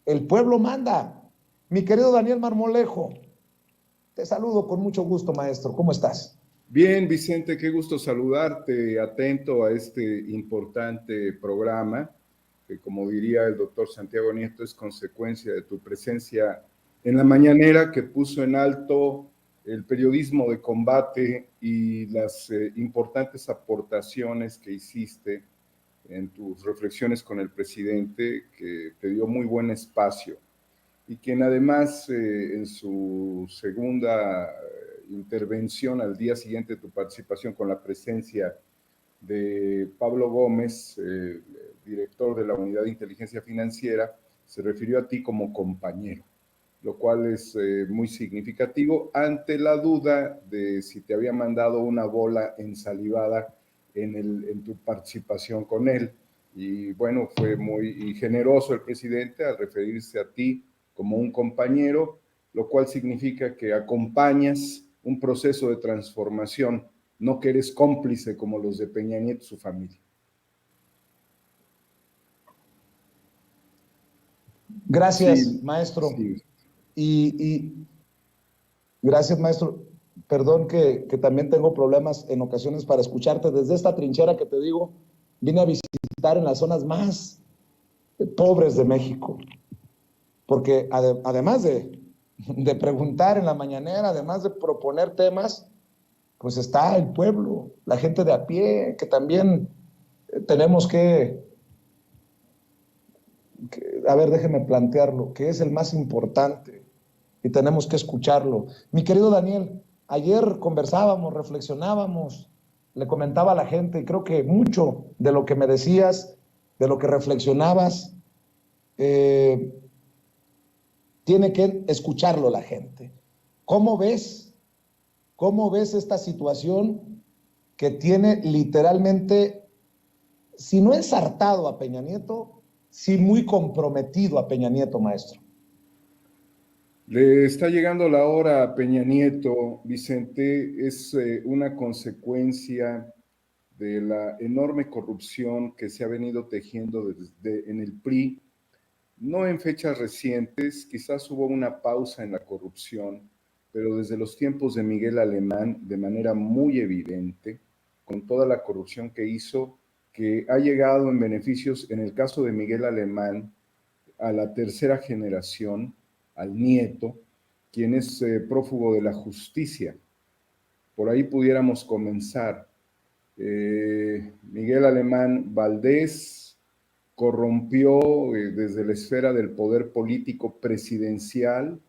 el pueblo manda. Mi querido Daniel Marmolejo, te saludo con mucho gusto, maestro. ¿Cómo estás? Bien, Vicente, qué gusto saludarte, atento a este importante programa, que como diría el doctor Santiago Nieto, es consecuencia de tu presencia en la mañanera, que puso en alto el periodismo de combate y las importantes aportaciones que hiciste en tus reflexiones con el presidente, que te dio muy buen espacio. Y quien además en su segunda intervención al día siguiente de tu participación con la presencia de Pablo Gómez, director de la Unidad de Inteligencia Financiera, se refirió a ti como compañero, lo cual es muy significativo ante la duda de si te había mandado una bola ensalivada en tu participación con él. Y bueno, fue muy generoso el presidente al referirse a ti como un compañero, lo cual significa que acompañas un proceso de transformación, no que eres cómplice como los de Peña Nieto y su familia. Gracias, Sí, maestro. sí. Y gracias, maestro. Perdón que también tengo problemas en ocasiones para escucharte. Desde esta trinchera que te digo, vine a visitar en las zonas más pobres de México. Porque además de preguntar en la mañanera, además de proponer temas, pues está el pueblo, la gente de a pie, que también tenemos a ver, déjeme plantearlo, que es el más importante y tenemos que escucharlo. Mi querido Daniel, ayer conversábamos, reflexionábamos, le comentaba a la gente, y creo que mucho de lo que me decías, de lo que reflexionabas, eh, tiene que escucharlo la gente. ¿Cómo ves? ¿Cómo ves esta situación que tiene literalmente, si no ensartado a Peña Nieto, sí muy comprometido a Peña Nieto, maestro? Le está llegando la hora a Peña Nieto, Vicente, es una consecuencia de la enorme corrupción que se ha venido tejiendo en el PRI, no en fechas recientes, quizás hubo una pausa en la corrupción, pero desde los tiempos de Miguel Alemán, de manera muy evidente, con toda la corrupción que hizo, que ha llegado en beneficios, en el caso de Miguel Alemán, a la tercera generación, al nieto, quien es prófugo de la justicia. Por ahí pudiéramos comenzar. Miguel Alemán Valdés corrompió desde la esfera del poder político presidencial,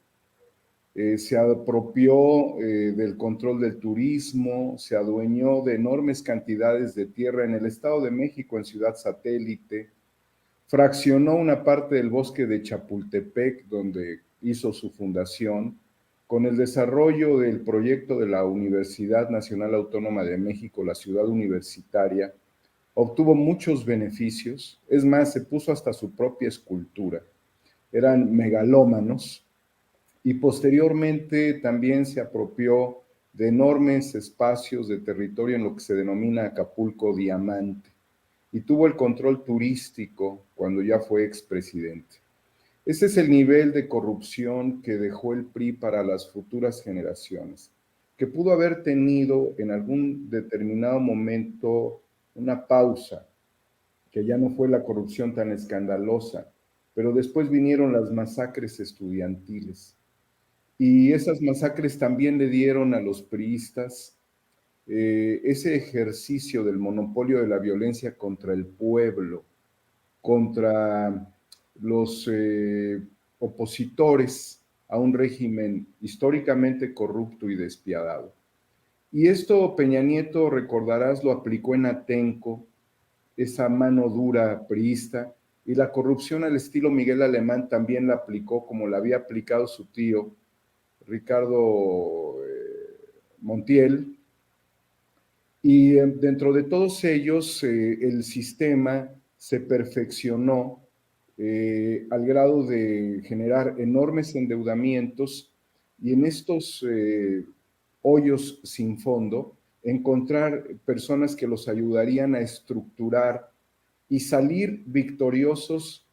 se apropió del control del turismo, se adueñó de enormes cantidades de tierra en el Estado de México, en Ciudad Satélite, fraccionó una parte del bosque de Chapultepec, donde hizo su fundación, con el desarrollo del proyecto de la Universidad Nacional Autónoma de México, la ciudad universitaria, obtuvo muchos beneficios, es más, se puso hasta su propia escultura. Eran megalómanos y posteriormente también se apropió de enormes espacios de territorio en lo que se denomina Acapulco Diamante y tuvo el control turístico cuando ya fue expresidente. Ese es el nivel de corrupción que dejó el PRI para las futuras generaciones, que pudo haber tenido en algún determinado momento una pausa, que ya no fue la corrupción tan escandalosa, pero después vinieron las masacres estudiantiles. Y esas masacres también le dieron a los priistas ese ejercicio del monopolio de la violencia contra el pueblo, contra los opositores a un régimen históricamente corrupto y despiadado. Y esto Peña Nieto, recordarás, lo aplicó en Atenco, esa mano dura priista, y la corrupción al estilo Miguel Alemán también la aplicó como la había aplicado su tío Ricardo Montiel, y dentro de todos ellos el sistema se perfeccionó al grado de generar enormes endeudamientos y en estos hoyos sin fondo encontrar personas que los ayudarían a estructurar y salir victoriosos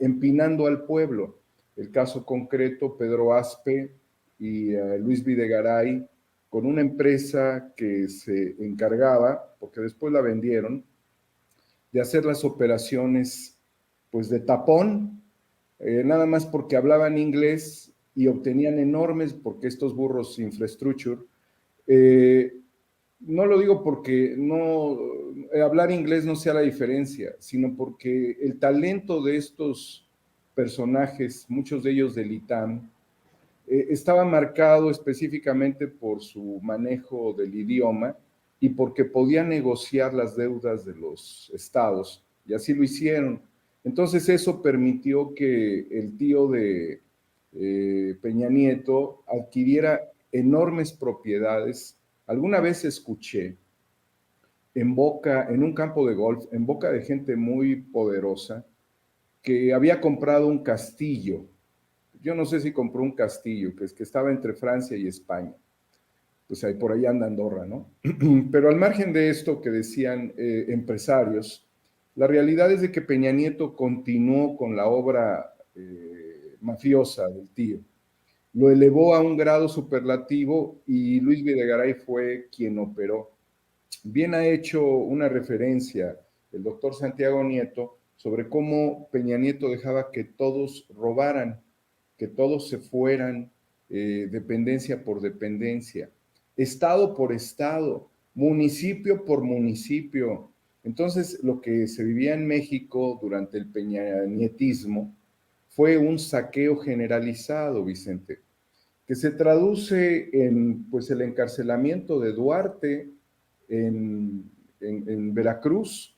empinando al pueblo. El caso concreto, Pedro Aspe y Luis Videgaray, con una empresa que se encargaba, porque después la vendieron, de hacer las operaciones pues de tapón, nada más porque hablaban inglés y obtenían enormes, porque estos burros infrastructure, no lo digo porque no hablar inglés no sea la diferencia, sino porque el talento de estos personajes, muchos de ellos del ITAM, estaba marcado específicamente por su manejo del idioma y porque podía negociar las deudas de los estados, y así lo hicieron. Entonces eso permitió que el tío de Peña Nieto adquiriera enormes propiedades. Alguna vez escuché en un campo de golf, en boca de gente muy poderosa, que había comprado un castillo. Yo no sé si compró un castillo, que estaba entre Francia y España. Pues ahí por ahí anda Andorra, ¿no? Pero al margen de esto que decían empresarios, la realidad es de que Peña Nieto continuó con la obra mafiosa del tío. Lo elevó a un grado superlativo y Luis Videgaray fue quien operó. Bien ha hecho una referencia el doctor Santiago Nieto sobre cómo Peña Nieto dejaba que todos robaran, que todos se fueran, dependencia por dependencia, estado por estado, municipio por municipio. Entonces, lo que se vivía en México durante el peñanietismo fue un saqueo generalizado, Vicente, que se traduce en pues, el encarcelamiento de Duarte en Veracruz,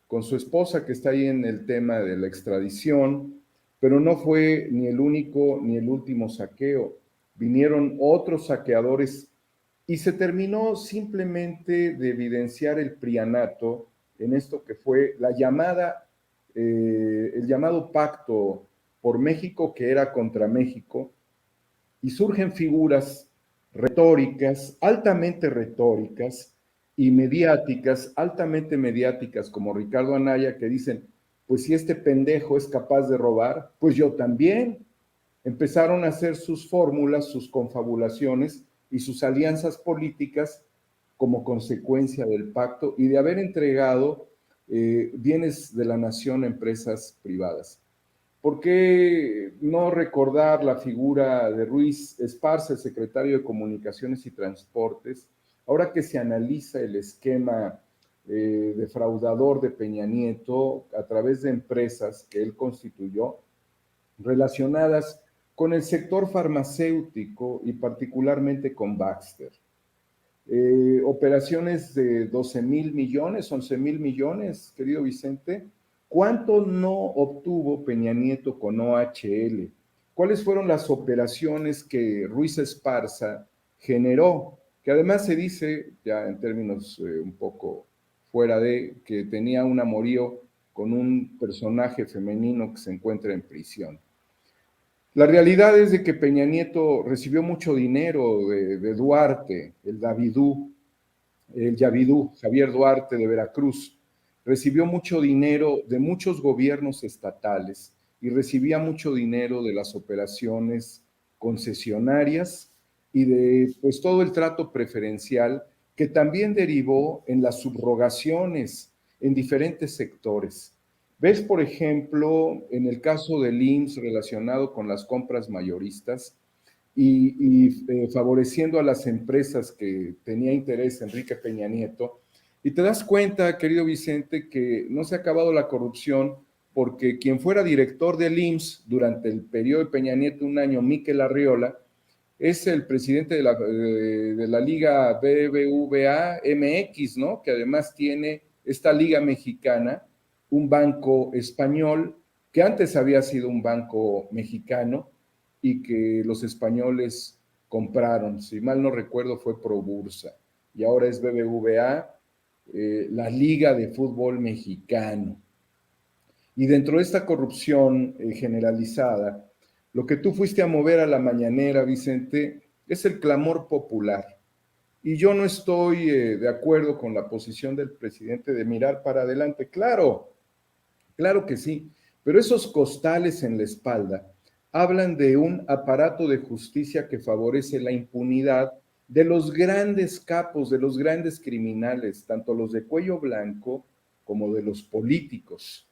con su esposa que está ahí en el tema de la extradición, pero no fue ni el único ni el último saqueo. Vinieron otros saqueadores y se terminó simplemente de evidenciar el prianato en esto que fue la llamada, el llamado pacto por México, que era contra México, y surgen figuras retóricas, altamente retóricas y mediáticas, altamente mediáticas, como Ricardo Anaya, que dicen, pues si este pendejo es capaz de robar, pues yo también. Empezaron a hacer sus fórmulas, sus confabulaciones y sus alianzas políticas como consecuencia del pacto y de haber entregado bienes de la nación a empresas privadas. ¿Por qué no recordar la figura de Ruiz Esparza, el secretario de Comunicaciones y Transportes, ahora que se analiza el esquema defraudador de Peña Nieto a través de empresas que él constituyó, relacionadas con el sector farmacéutico y particularmente con Baxter? Operaciones de 12,000 millones, 11,000 millones, querido Vicente. ¿Cuánto no obtuvo Peña Nieto con OHL? ¿Cuáles fueron las operaciones que Ruiz Esparza generó? Que además se dice, ya en términos un poco fuera de, que tenía un amorío con un personaje femenino que se encuentra en prisión. La realidad es de que Peña Nieto recibió mucho dinero de Duarte, el Yavidú, Javier Duarte de Veracruz. Recibió mucho dinero de muchos gobiernos estatales y recibía mucho dinero de las operaciones concesionarias y de pues todo el trato preferencial que también derivó en las subrogaciones en diferentes sectores. ¿Ves, por ejemplo, en el caso del IMSS relacionado con las compras mayoristas y favoreciendo a las empresas que tenía interés Enrique Peña Nieto? Y te das cuenta, querido Vicente, que no se ha acabado la corrupción porque quien fuera director del IMSS durante el periodo de Peña Nieto, un año, Miquel Arriola, es el presidente de la Liga BBVA MX, ¿no? Que además tiene esta Liga Mexicana, un banco español que antes había sido un banco mexicano y que los españoles compraron. Si mal no recuerdo, fue Probursa y ahora es BBVA, la Liga de Fútbol Mexicano. Y dentro de esta corrupción generalizada, lo que tú fuiste a mover a la mañanera, Vicente, es el clamor popular. Y yo no estoy de acuerdo con la posición del presidente de mirar para adelante. Claro, claro que sí, pero esos costales en la espalda hablan de un aparato de justicia que favorece la impunidad de los grandes capos, de los grandes criminales, tanto los de cuello blanco como de los políticos.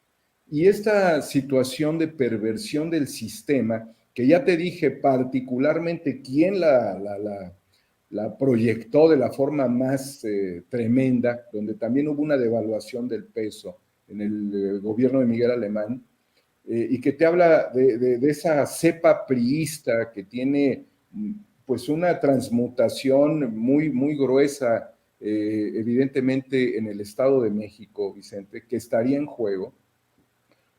Y esta situación de perversión del sistema, que ya te dije particularmente quién la proyectó de la forma más tremenda, donde también hubo una devaluación del peso en el gobierno de Miguel Alemán, y que te habla de esa cepa priista que tiene pues una transmutación muy, muy gruesa, evidentemente en el Estado de México, Vicente, que estaría en juego.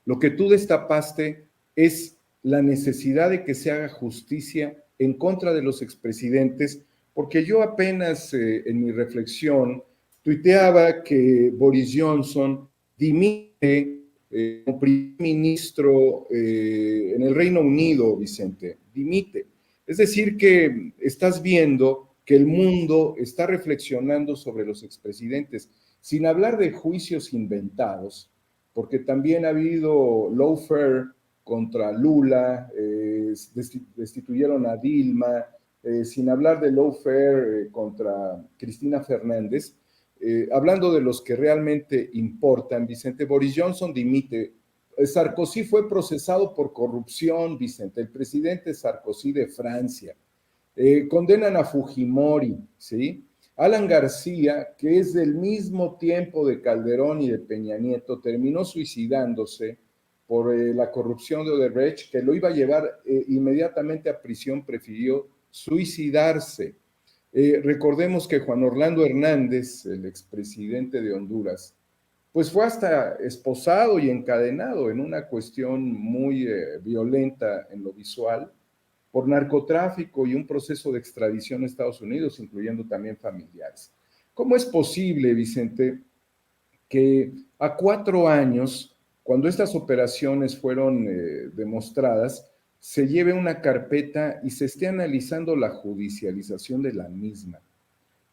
Lo que tú destapaste es la necesidad de que se haga justicia en contra de los expresidentes, porque yo apenas en mi reflexión tuiteaba que Boris Johnson dimite como primer ministro en el Reino Unido, Vicente, dimite. Es decir, que estás viendo que el mundo está reflexionando sobre los expresidentes, sin hablar de juicios inventados, porque también ha habido lawfare contra Lula, destituyeron a Dilma, sin hablar de lawfare contra Cristina Fernández. Hablando de los que realmente importan, Vicente, Boris Johnson dimite. Sarkozy fue procesado por corrupción, Vicente, el presidente Sarkozy de Francia. Condenan a Fujimori, ¿sí? Alan García, que es del mismo tiempo de Calderón y de Peña Nieto, terminó suicidándose por la corrupción de Odebrecht, que lo iba a llevar inmediatamente a prisión, prefirió suicidarse. Recordemos que Juan Orlando Hernández, el expresidente de Honduras, pues fue hasta esposado y encadenado en una cuestión muy violenta en lo visual, por narcotráfico y un proceso de extradición a Estados Unidos, incluyendo también familiares. ¿Cómo es posible, Vicente, que a 4 años, cuando estas operaciones fueron demostradas, se lleve una carpeta y se esté analizando la judicialización de la misma?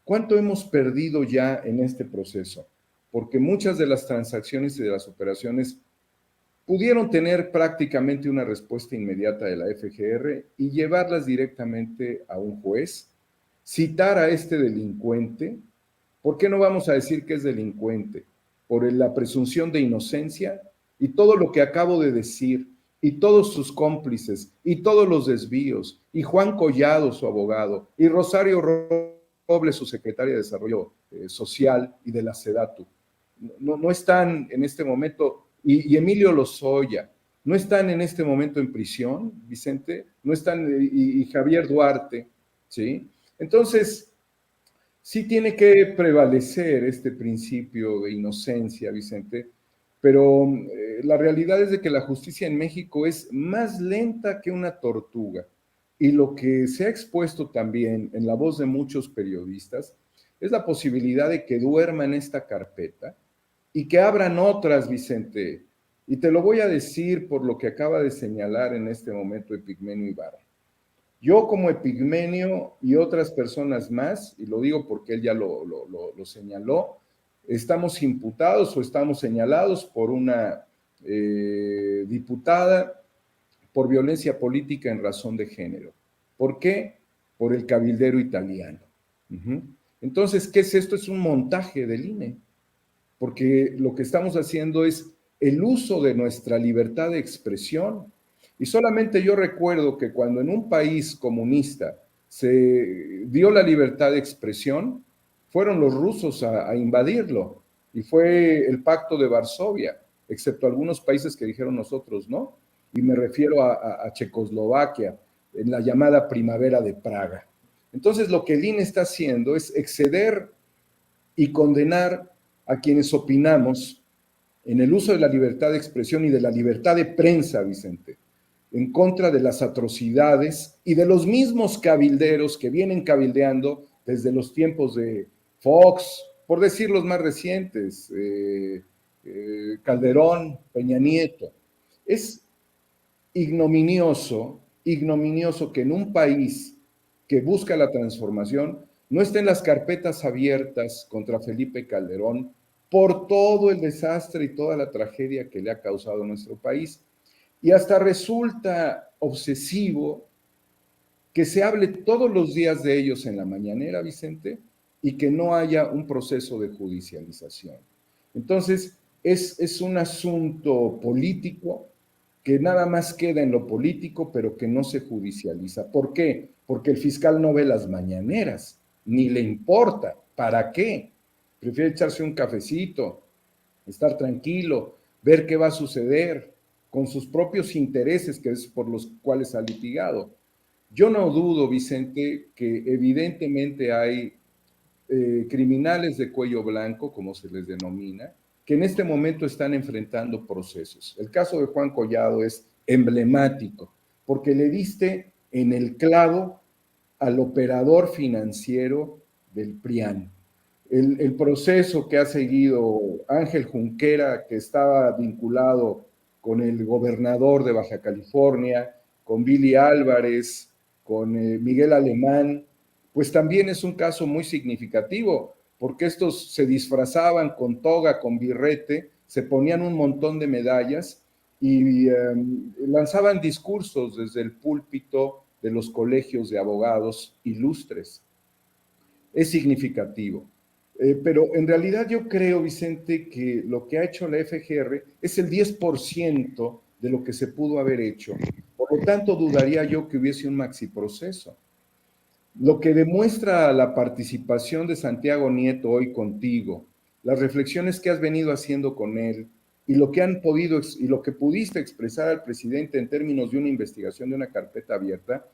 ¿Cuánto hemos perdido ya en este proceso? Porque muchas de las transacciones y de las operaciones pudieron tener prácticamente una respuesta inmediata de la FGR y llevarlas directamente a un juez, citar a este delincuente. ¿Por qué no vamos a decir que es delincuente? Por la presunción de inocencia y todo lo que acabo de decir, y todos sus cómplices, y todos los desvíos, y Juan Collado, su abogado, y Rosario Robles, su secretaria de Desarrollo Social y de la SEDATU. No están en este momento, y Emilio Lozoya, no están en este momento en prisión, Vicente, no están, y Javier Duarte, ¿sí? Entonces, sí tiene que prevalecer este principio de inocencia, Vicente, pero la realidad es de que la justicia en México es más lenta que una tortuga. Y lo que se ha expuesto también en la voz de muchos periodistas es la posibilidad de que duerma en esta carpeta y que abran otras, Vicente. Y te lo voy a decir por lo que acaba de señalar en este momento Epigmenio Ibarra. Yo como Epigmenio y otras personas más, y lo digo porque él ya lo señaló, estamos imputados o estamos señalados por una diputada por violencia política en razón de género. ¿Por qué? Por el cabildero italiano. Entonces, ¿qué es esto? Es un montaje del INE, porque lo que estamos haciendo es el uso de nuestra libertad de expresión. Y solamente yo recuerdo que cuando en un país comunista se dio la libertad de expresión, fueron los rusos a invadirlo, y fue el Pacto de Varsovia, excepto algunos países que dijeron nosotros no, y me refiero a Checoslovaquia, en la llamada Primavera de Praga. Entonces lo que el INE está haciendo es exceder y condenar a quienes opinamos en el uso de la libertad de expresión y de la libertad de prensa, Vicente, en contra de las atrocidades y de los mismos cabilderos que vienen cabildeando desde los tiempos de Fox, por decir los más recientes, Calderón, Peña Nieto. Es ignominioso que en un país que busca la transformación no estén las carpetas abiertas contra Felipe Calderón por todo el desastre y toda la tragedia que le ha causado a nuestro país. Y hasta resulta obsesivo que se hable todos los días de ellos en la mañanera, Vicente, y que no haya un proceso de judicialización. Entonces, es un asunto político que nada más queda en lo político, pero que no se judicializa. ¿Por qué? Porque el fiscal no ve las mañaneras, ni le importa. ¿Para qué? Prefiere echarse un cafecito, estar tranquilo, ver qué va a suceder con sus propios intereses, que es por los cuales ha litigado. Yo no dudo, Vicente, que evidentemente hay criminales de cuello blanco, como se les denomina, que en este momento están enfrentando procesos. El caso de Juan Collado es emblemático, porque le diste en el clavo al operador financiero del PRIAN. El proceso que ha seguido Ángel Junquera, que estaba vinculado con el gobernador de Baja California, con Billy Álvarez, con Miguel Alemán, pues también es un caso muy significativo, porque estos se disfrazaban con toga, con birrete, se ponían un montón de medallas y lanzaban discursos desde el púlpito de los colegios de abogados ilustres. Es significativo. Pero en realidad yo creo, Vicente, que lo que ha hecho la FGR es el 10% de lo que se pudo haber hecho. Por lo tanto, dudaría yo que hubiese un maxiproceso. Lo que demuestra la participación de Santiago Nieto hoy contigo, las reflexiones que has venido haciendo con él y lo que han podido y lo que pudiste expresar al presidente en términos de una investigación, de una carpeta abierta,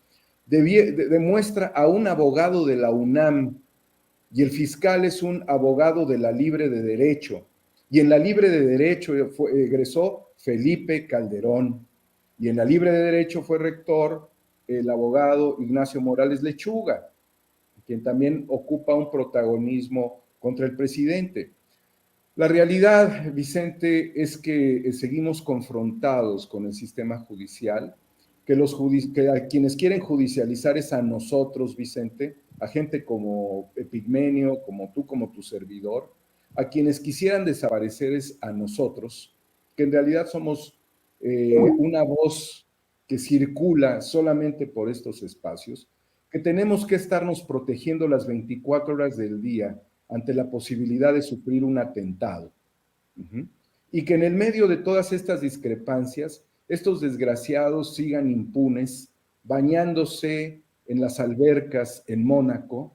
demuestra a un abogado de la UNAM, y el fiscal es un abogado de la Libre de Derecho, y en la Libre de Derecho egresó Felipe Calderón, y en la Libre de Derecho fue rector el abogado Ignacio Morales Lechuga, quien también ocupa un protagonismo contra el presidente. La realidad, Vicente, es que seguimos confrontados con el sistema judicial, que a quienes quieren judicializar es a nosotros, Vicente, a gente como Epigmenio, como tú, como tu servidor, a quienes quisieran desaparecer es a nosotros, que en realidad somos una voz que circula solamente por estos espacios, que tenemos que estarnos protegiendo las 24 horas del día ante la posibilidad de sufrir un atentado. Y que en el medio de todas estas discrepancias, estos desgraciados sigan impunes, bañándose en las albercas en Mónaco,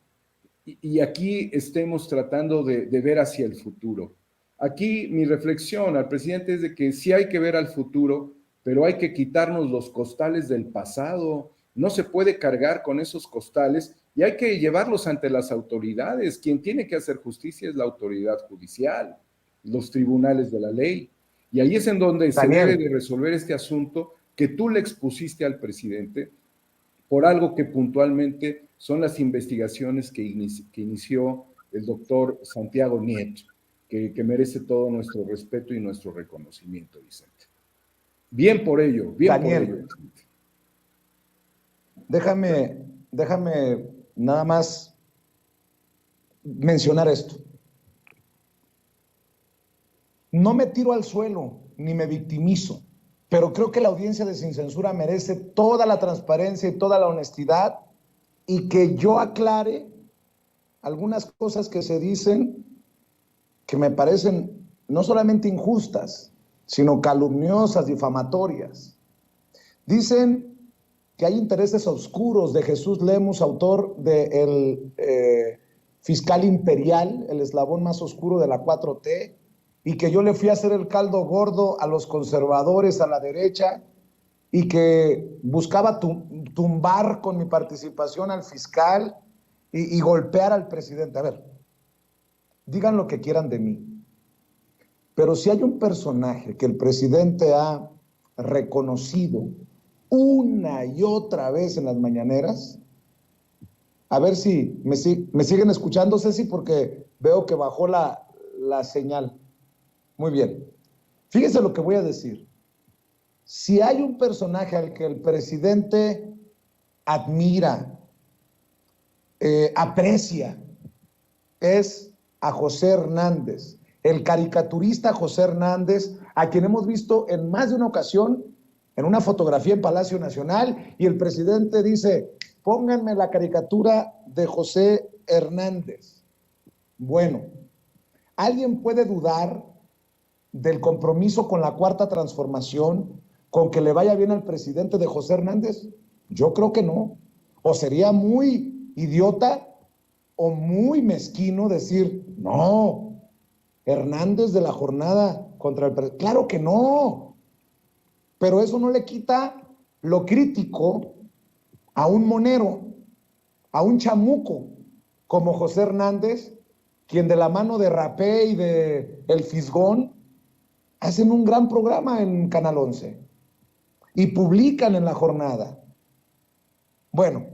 y aquí estemos tratando de ver hacia el futuro. Aquí mi reflexión al presidente es de que sí hay que ver al futuro, pero hay que quitarnos los costales del pasado. No se puede cargar con esos costales y hay que llevarlos ante las autoridades. Quien tiene que hacer justicia es la autoridad judicial, los tribunales de la ley. Y ahí es en donde se debe de resolver este asunto que tú le expusiste al presidente por algo que puntualmente son las investigaciones que inició el doctor Santiago Nieto, que merece todo nuestro respeto y nuestro reconocimiento, Vicente. Bien por ello, bien Daniel, por ello, Vicente. Déjame nada más mencionar esto. No me tiro al suelo ni me victimizo, pero creo que la audiencia de Sin Censura merece toda la transparencia y toda la honestidad y que yo aclare algunas cosas que se dicen que me parecen no solamente injustas, sino calumniosas, difamatorias. Dicen que hay intereses oscuros de Jesús Lemus, autor del fiscal imperial, el eslabón más oscuro de la 4T, y que yo le fui a hacer el caldo gordo a los conservadores, a la derecha, y que buscaba tumbar con mi participación al fiscal y golpear al presidente. A ver, digan lo que quieran de mí, pero si hay un personaje que el presidente ha reconocido una y otra vez en las mañaneras, a ver si me siguen escuchando, Ceci, porque veo que bajó la señal. Muy bien. Fíjense lo que voy a decir. Si hay un personaje al que el presidente admira, aprecia, es a José Hernández, el caricaturista José Hernández, a quien hemos visto en más de una ocasión en una fotografía en Palacio Nacional, y el presidente dice, pónganme la caricatura de José Hernández. Bueno, ¿alguien puede dudar del compromiso con la Cuarta Transformación, con que le vaya bien al presidente de José Hernández? Yo creo que no. O sería muy idiota o muy mezquino decir, no, Hernández de la jornada contra el presidente. Claro que no. Pero eso no le quita lo crítico a un monero, a un chamuco como José Hernández, quien de la mano de Rapé y de El Fisgón hacen un gran programa en Canal 11 y publican en La Jornada. Bueno,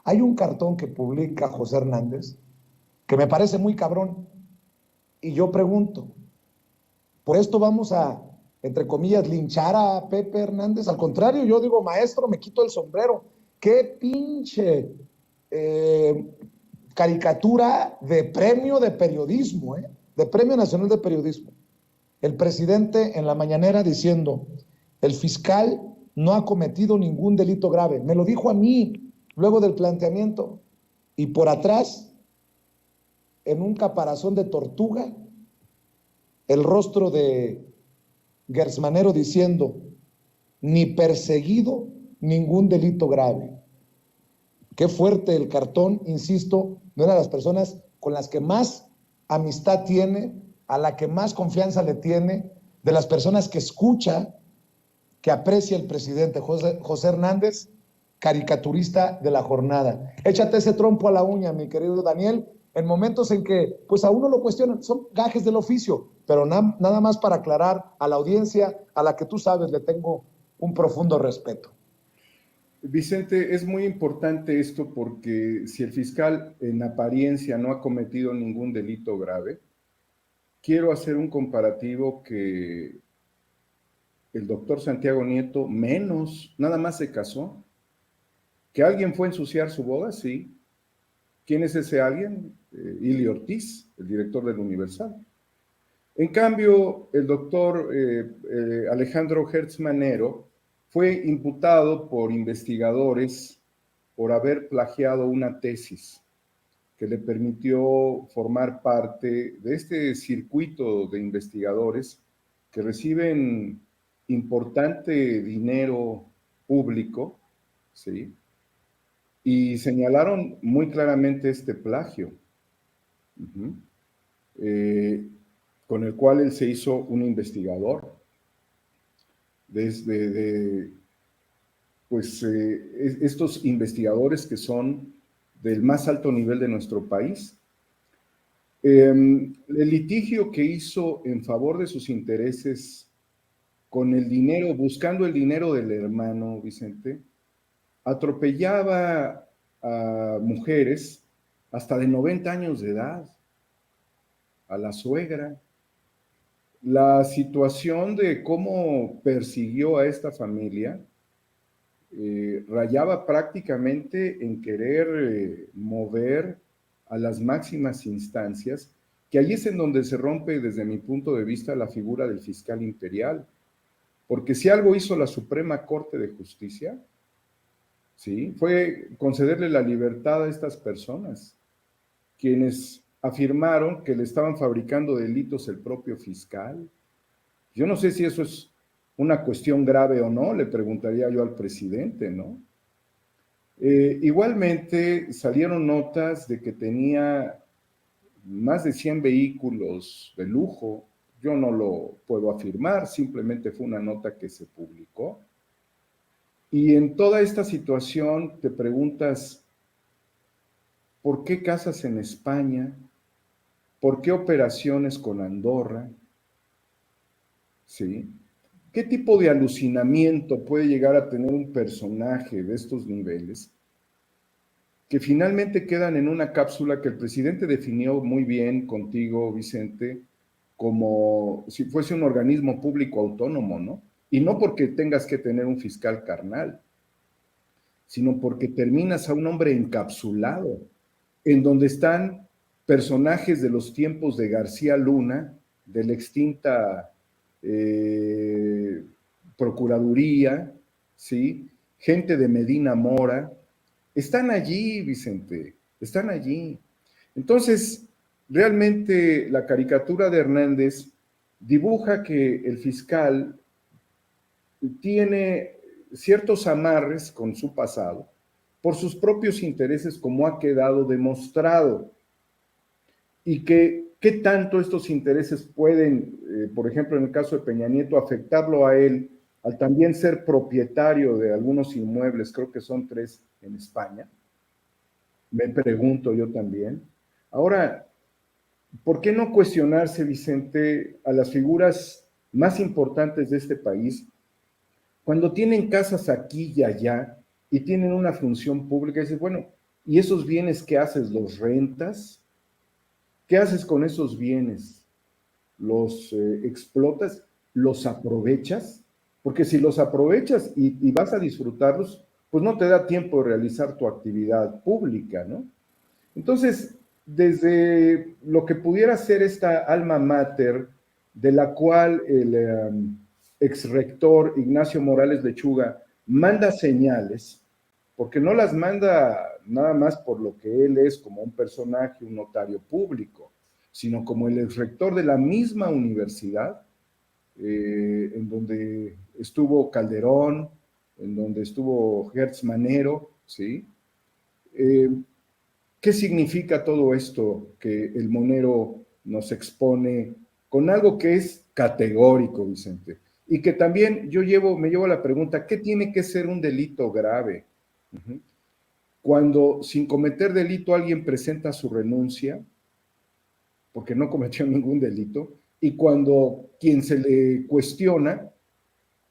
hay un cartón que publica José Hernández que me parece muy cabrón, y yo pregunto, ¿por esto vamos a, entre comillas, linchar a Pepe Hernández? Al contrario, yo digo, maestro, me quito el sombrero. ¡Qué pinche caricatura de premio de periodismo, de Premio Nacional de Periodismo! El presidente en la mañanera diciendo, el fiscal no ha cometido ningún delito grave. Me lo dijo a mí luego del planteamiento. Y por atrás, en un caparazón de tortuga, el rostro de Gersmanero diciendo, ni perseguido ningún delito grave. Qué fuerte el cartón, insisto, de una de las personas con las que más amistad tiene, a la que más confianza le tiene, de las personas que escucha, que aprecia el presidente José Hernández, caricaturista de La Jornada. Échate ese trompo a la uña, mi querido Daniel, en momentos en que pues a uno lo cuestionan, son gajes del oficio, pero nada más para aclarar a la audiencia a la que tú sabes le tengo un profundo respeto. Vicente, es muy importante esto porque si el fiscal en apariencia no ha cometido ningún delito grave, quiero hacer un comparativo que el doctor Santiago Nieto menos, nada más se casó. ¿Que alguien fue a ensuciar su boda? Sí. ¿Quién es ese alguien? Ili Ortiz, el director del Universal. En cambio, el doctor Alejandro Hertz Manero fue imputado por investigadores por haber plagiado una tesis que le permitió formar parte de este circuito de investigadores que reciben importante dinero público, ¿sí? Y señalaron muy claramente este plagio, con el cual él se hizo un investigador. Estos investigadores que son del más alto nivel de nuestro país. El litigio que hizo en favor de sus intereses con el dinero, buscando el dinero del hermano Vicente, atropellaba a mujeres hasta de 90 años de edad, a la suegra. La situación de cómo persiguió a esta familia rayaba prácticamente en querer mover a las máximas instancias, que allí es en donde se rompe, desde mi punto de vista, la figura del fiscal imperial. Porque si algo hizo la Suprema Corte de Justicia, ¿sí?, fue concederle la libertad a estas personas, quienes afirmaron que le estaban fabricando delitos el propio fiscal. Yo no sé si eso es una cuestión grave o no, le preguntaría yo al presidente, ¿no? Igualmente salieron notas de que tenía más de 100 vehículos de lujo. Yo no lo puedo afirmar, simplemente fue una nota que se publicó. Y en toda esta situación te preguntas, ¿por qué casas en España? ¿Por qué operaciones con Andorra? ¿Sí? ¿Qué tipo de alucinamiento puede llegar a tener un personaje de estos niveles que finalmente quedan en una cápsula que el presidente definió muy bien contigo, Vicente, como si fuese un organismo público autónomo, ¿no? Y no porque tengas que tener un fiscal carnal, sino porque terminas a un hombre encapsulado, en donde están personajes de los tiempos de García Luna, de la extinta Procuraduría, ¿sí? Gente de Medina Mora, están allí, Vicente, están allí. Entonces, realmente la caricatura de Hernández dibuja que el fiscal tiene ciertos amarres con su pasado por sus propios intereses, como ha quedado demostrado, y que qué tanto estos intereses pueden, por ejemplo, en el caso de Peña Nieto, afectarlo a él al también ser propietario de algunos inmuebles, creo que son 3 en España. Me pregunto yo también. Ahora, ¿por qué no cuestionarse, Vicente, a las figuras más importantes de este país cuando tienen casas aquí y allá y tienen una función pública? Y dices, bueno, ¿y esos bienes qué haces? ¿Los rentas? ¿Qué haces con esos bienes? ¿Los explotas? ¿Los aprovechas? Porque si los aprovechas y vas a disfrutarlos, pues no te da tiempo de realizar tu actividad pública, ¿no? Entonces, desde lo que pudiera ser esta alma mater, de la cual el ex rector Ignacio Morales Lechuga manda señales, porque no las manda nada más por lo que él es como un personaje, un notario público, sino como el ex rector de la misma universidad, en donde estuvo Calderón, en donde estuvo Hertz Manero, ¿sí? Eh, ¿Qué significa todo esto que el Monero nos expone con algo que es categórico, Vicente? Y que también me llevo a la pregunta, ¿qué tiene que ser un delito grave? Cuando sin cometer delito alguien presenta su renuncia, porque no cometió ningún delito, y cuando quien se le cuestiona,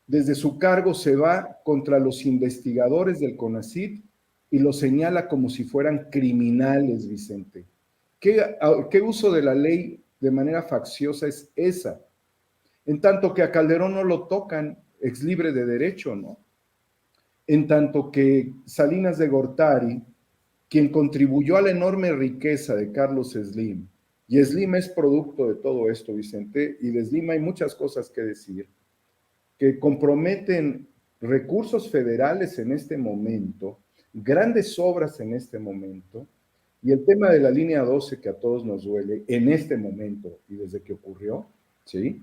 desde su cargo se va contra los investigadores del CONACYT y los señala como si fueran criminales, Vicente. ¿Qué uso de la ley de manera facciosa es esa? En tanto que a Calderón no lo tocan, ex libre de derecho, ¿no? En tanto que Salinas de Gortari, quien contribuyó a la enorme riqueza de Carlos Slim, y Slim es producto de todo esto, Vicente, y de Slim hay muchas cosas que decir, que comprometen recursos federales en este momento, grandes obras en este momento, y el tema de la línea 12 que a todos nos duele en este momento y desde que ocurrió, ¿sí?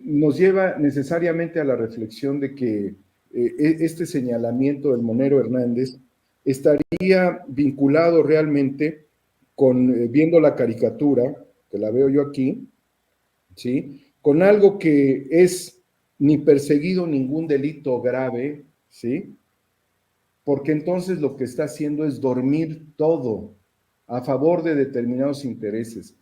Nos lleva necesariamente a la reflexión de que este señalamiento del Monero Hernández estaría vinculado realmente con, viendo la caricatura, que la veo yo aquí, ¿sí? Con algo que es ni perseguido ningún delito grave, ¿sí? Porque entonces lo que está haciendo es dormir todo a favor de determinados intereses.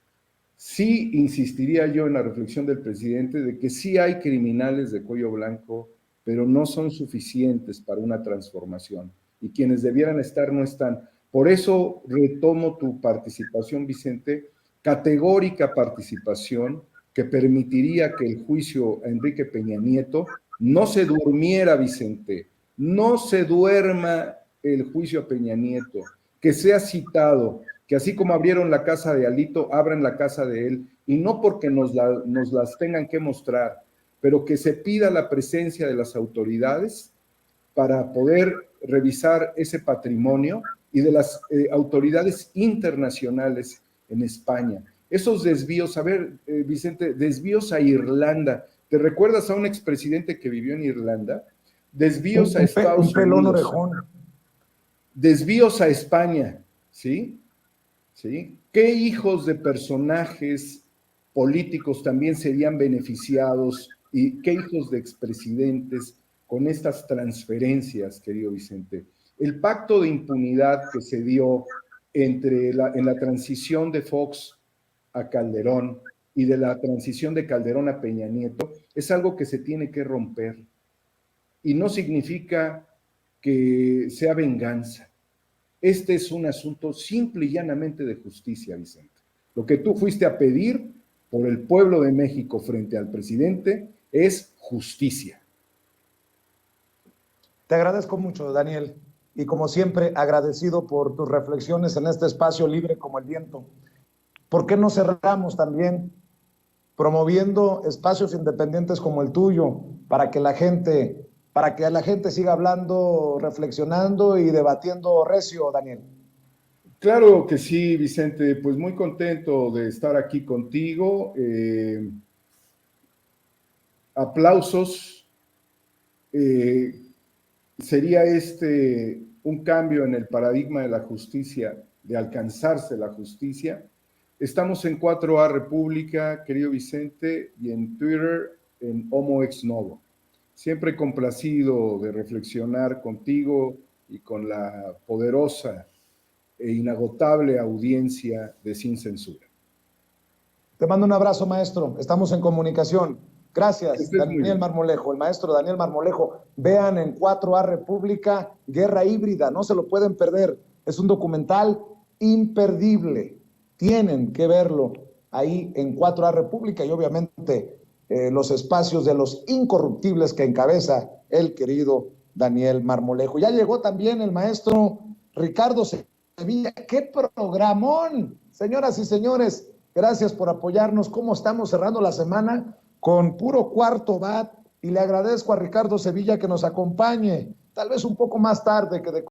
Sí insistiría yo en la reflexión del presidente de que sí hay criminales de cuello blanco, pero no son suficientes para una transformación. Y quienes debieran estar no están. Por eso retomo tu participación, Vicente, categórica participación que permitiría que el juicio a Enrique Peña Nieto no se durmiera, Vicente, no se duerma el juicio a Peña Nieto, que sea citado, que así como abrieron la casa de Alito, abran la casa de él, y no porque nos las tengan que mostrar, pero que se pida la presencia de las autoridades para poder revisar ese patrimonio y de las autoridades internacionales en España. Esos desvíos, a ver, Vicente, desvíos a Irlanda. ¿Te recuerdas a un expresidente que vivió en Irlanda? Desvíos a Estados Un pelón Unidos. orejón. Desvíos a España, ¿sí? ¿Sí? ¿Qué hijos de personajes políticos también serían beneficiados y qué hijos de expresidentes con estas transferencias, querido Vicente? El pacto de impunidad que se dio en la transición de Fox a Calderón y de la transición de Calderón a Peña Nieto es algo que se tiene que romper. Y no significa que sea venganza. Este es un asunto simple y llanamente de justicia, Vicente. Lo que tú fuiste a pedir por el pueblo de México frente al presidente es justicia. Te agradezco mucho, Daniel, y como siempre, agradecido por tus reflexiones en este espacio libre como el viento. ¿Por qué no cerramos también promoviendo espacios independientes como el tuyo para que la gente para que la gente siga hablando, reflexionando y debatiendo recio, Daniel. Claro que sí, Vicente, pues muy contento de estar aquí contigo. Aplausos. Sería un cambio en el paradigma de la justicia, de alcanzarse la justicia. Estamos en 4A República, querido Vicente, y en Twitter en Homo Ex Novo. Siempre complacido de reflexionar contigo y con la poderosa e inagotable audiencia de Sin Censura. Te mando un abrazo, maestro. Estamos en comunicación. Gracias, Estés muy Daniel bien. Marmolejo, el maestro Daniel Marmolejo. Vean en 4A República, Guerra Híbrida, no se lo pueden perder. Es un documental imperdible. Tienen que verlo ahí en 4A República y obviamente los espacios de los incorruptibles que encabeza el querido Daniel Marmolejo. Ya llegó también el maestro Ricardo Sevilla. ¡Qué programón! Señoras y señores, gracias por apoyarnos. ¿Cómo estamos cerrando la semana? Con puro cuarto bat. Y le agradezco a Ricardo Sevilla que nos acompañe, tal vez un poco más tarde que de